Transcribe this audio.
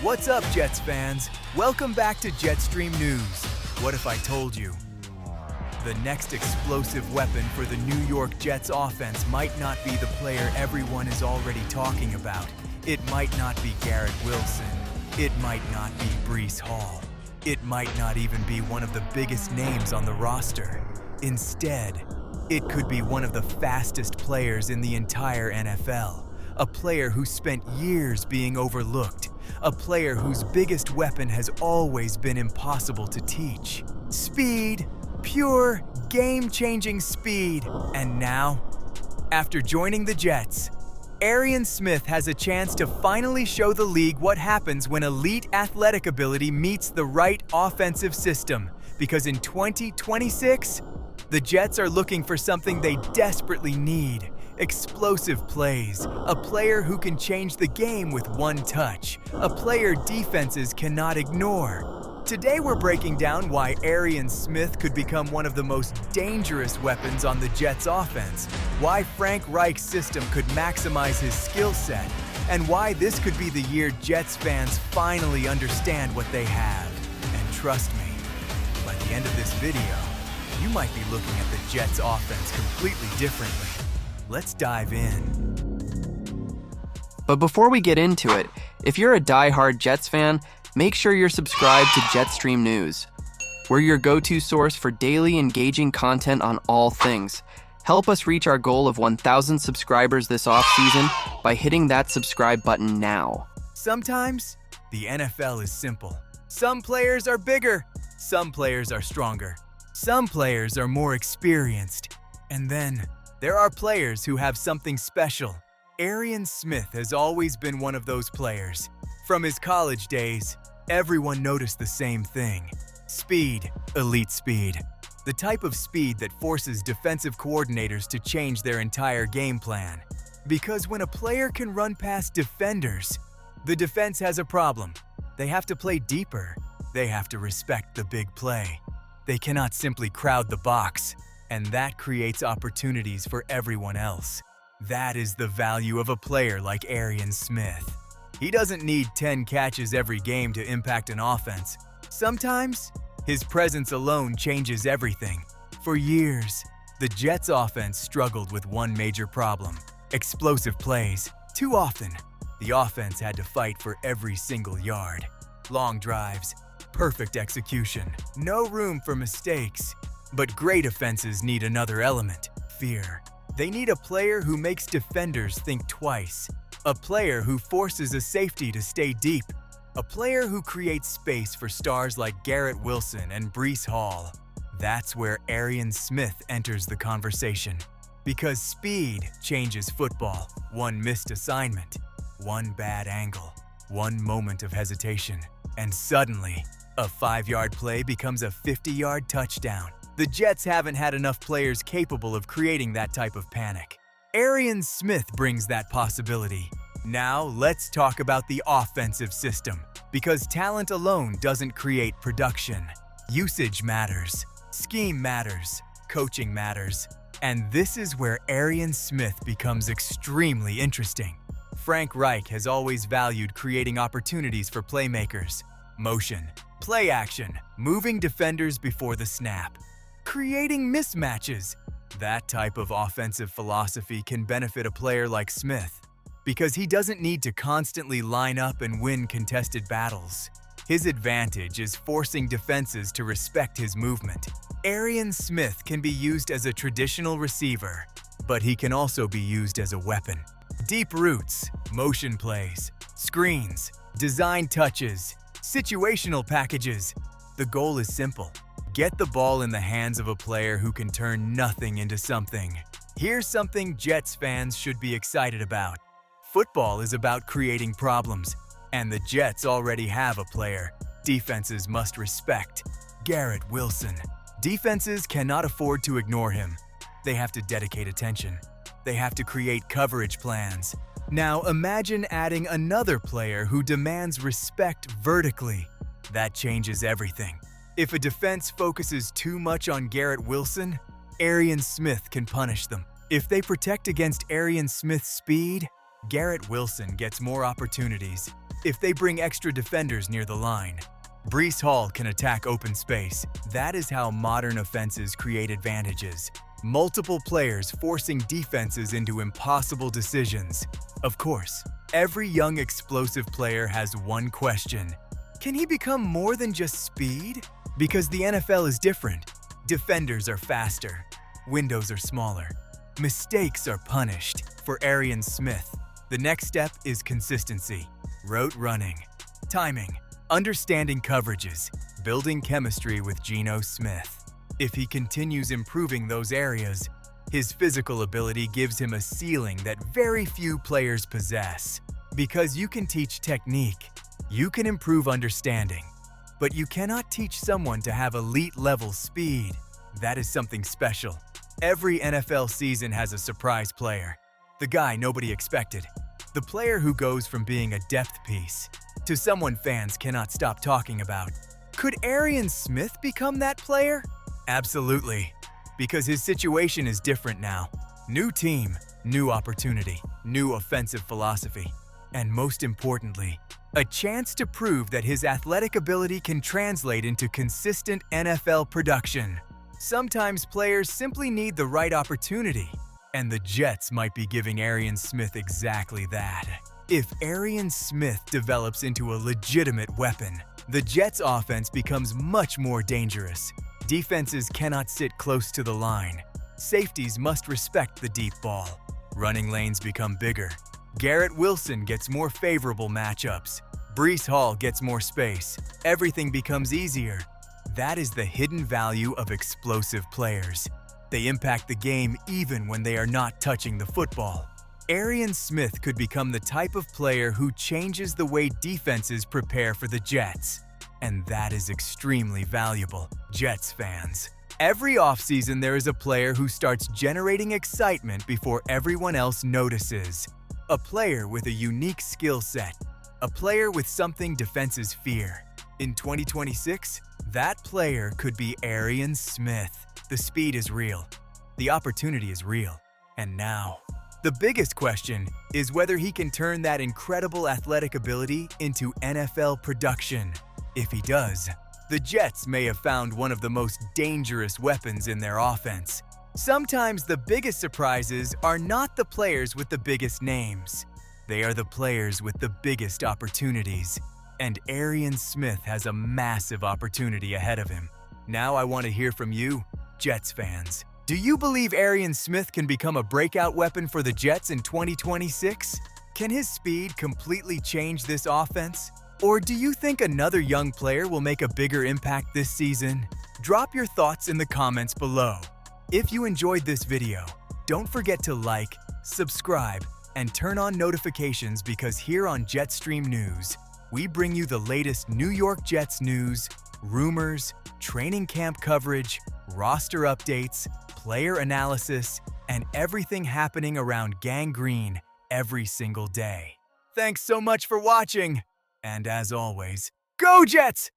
What's up, Jets fans? Welcome back to Jetstream News. What if I told you? The next explosive weapon for the New York Jets offense might not be the player everyone is already talking about. It might not be Garrett Wilson. It might not be Breece Hall. It might not even be one of the biggest names on the roster. Instead, it could be one of the fastest players in the entire NFL. A player who spent years being overlooked. A player whose biggest weapon has always been impossible to teach. Speed, pure, game-changing speed. And now, after joining the Jets, Arian Smith has a chance to finally show the league what happens when elite athletic ability meets the right offensive system. Because in 2026, the Jets are looking for something they desperately need. Explosive plays, a player who can change the game with one touch, a player defenses cannot ignore. Today we're breaking down why Arian Smith could become one of the most dangerous weapons on the Jets offense, why Frank Reich's system could maximize his skill set, and why this could be the year Jets fans finally understand what they have. And trust me, by the end of this video, you might be looking at the Jets offense completely differently. Let's dive in. But before we get into it, if you're a die-hard Jets fan, make sure you're subscribed to Jetstream News. We're your go-to source for daily engaging content on all things. Help us reach our goal of 1,000 subscribers this off-season by hitting that subscribe button now. Sometimes, the NFL is simple. Some players are bigger, some players are stronger, some players are more experienced, and then there are players who have something special. Arian Smith has always been one of those players. From his college days, everyone noticed the same thing. Speed, elite speed. The type of speed that forces defensive coordinators to change their entire game plan. Because when a player can run past defenders, the defense has a problem. They have to play deeper. They have to respect the big play. They cannot simply crowd the box. And that creates opportunities for everyone else. That is the value of a player like Arian Smith. He doesn't need 10 catches every game to impact an offense. Sometimes, his presence alone changes everything. For years, the Jets' offense struggled with one major problem: explosive plays. Too often, the offense had to fight for every single yard. Long drives, perfect execution, no room for mistakes. But great offenses need another element: fear. They need a player who makes defenders think twice. A player who forces a safety to stay deep. A player who creates space for stars like Garrett Wilson and Breece Hall. That's where Arian Smith enters the conversation. Because speed changes football. One missed assignment, one bad angle, one moment of hesitation, and suddenly, a 5-yard play becomes a 50-yard touchdown. The Jets haven't had enough players capable of creating that type of panic. Arian Smith brings that possibility. Now let's talk about the offensive system. Because talent alone doesn't create production. Usage matters, scheme matters, coaching matters. And this is where Arian Smith becomes extremely interesting. Frank Reich has always valued creating opportunities for playmakers. Motion, play action, moving defenders before the snap. Creating mismatches. That type of offensive philosophy can benefit a player like Smith because he doesn't need to constantly line up and win contested battles. His advantage is forcing defenses to respect his movement. Arian Smith can be used as a traditional receiver, but he can also be used as a weapon. Deep routes, motion plays, screens, design touches, situational packages. The goal is simple. Get the ball in the hands of a player who can turn nothing into something. Here's something Jets fans should be excited about. Football is about creating problems, and the Jets already have a player defenses must respect: Garrett Wilson. Defenses cannot afford to ignore him. They have to dedicate attention. They have to create coverage plans. Now imagine adding another player who demands respect vertically. That changes everything. If a defense focuses too much on Garrett Wilson, Arian Smith can punish them. If they protect against Arian Smith's speed, Garrett Wilson gets more opportunities. if they bring extra defenders near the line. Breece Hall can attack open space. That is how modern offenses create advantages. Multiple players forcing defenses into impossible decisions. Of course, every young explosive player has one question. Can he become more than just speed? Because the NFL is different. Defenders are faster. Windows are smaller. Mistakes are punished. For Arian Smith, the next step is consistency. Route running, timing, understanding coverages, building chemistry with Geno Smith. If he continues improving those areas, his physical ability gives him a ceiling that very few players possess. Because you can teach technique, you can improve understanding, but you cannot teach someone to have elite-level speed. That is something special. Every NFL season has a surprise player. The guy nobody expected. The player who goes from being a depth piece to someone fans cannot stop talking about. Could Arian Smith become that player? Absolutely, because his situation is different now. New team, new opportunity, new offensive philosophy, and most importantly, a chance to prove that his athletic ability can translate into consistent NFL production. Sometimes players simply need the right opportunity, and the Jets might be giving Arian Smith exactly that. If Arian Smith develops into a legitimate weapon, the Jets' offense becomes much more dangerous. Defenses cannot sit close to the line. Safeties must respect the deep ball. Running lanes become bigger. Garrett Wilson gets more favorable matchups. Breece Hall gets more space. Everything becomes easier. That is the hidden value of explosive players. They impact the game even when they are not touching the football. Arian Smith could become the type of player who changes the way defenses prepare for the Jets. And that is extremely valuable, Jets fans. Every offseason, there is a player who starts generating excitement before everyone else notices. A player with a unique skill set. A player with something defenses fear. In 2026, that player could be Arian Smith. The speed is real. The opportunity is real. And now, the biggest question is whether he can turn that incredible athletic ability into NFL production. If he does, the Jets may have found one of the most dangerous weapons in their offense. Sometimes the biggest surprises are not the players with the biggest names. They are the players with the biggest opportunities. And Arian Smith has a massive opportunity ahead of him. Now I want to hear from you, Jets fans. Do you believe Arian Smith can become a breakout weapon for the Jets in 2026? Can his speed completely change this offense? Or do you think another young player will make a bigger impact this season? Drop your thoughts in the comments below. If you enjoyed this video, don't forget to like, subscribe, and turn on notifications because here on Jetstream News, we bring you the latest New York Jets news, rumors, training camp coverage, roster updates, player analysis, and everything happening around Gang Green every single day. Thanks so much for watching! And as always, go Jets!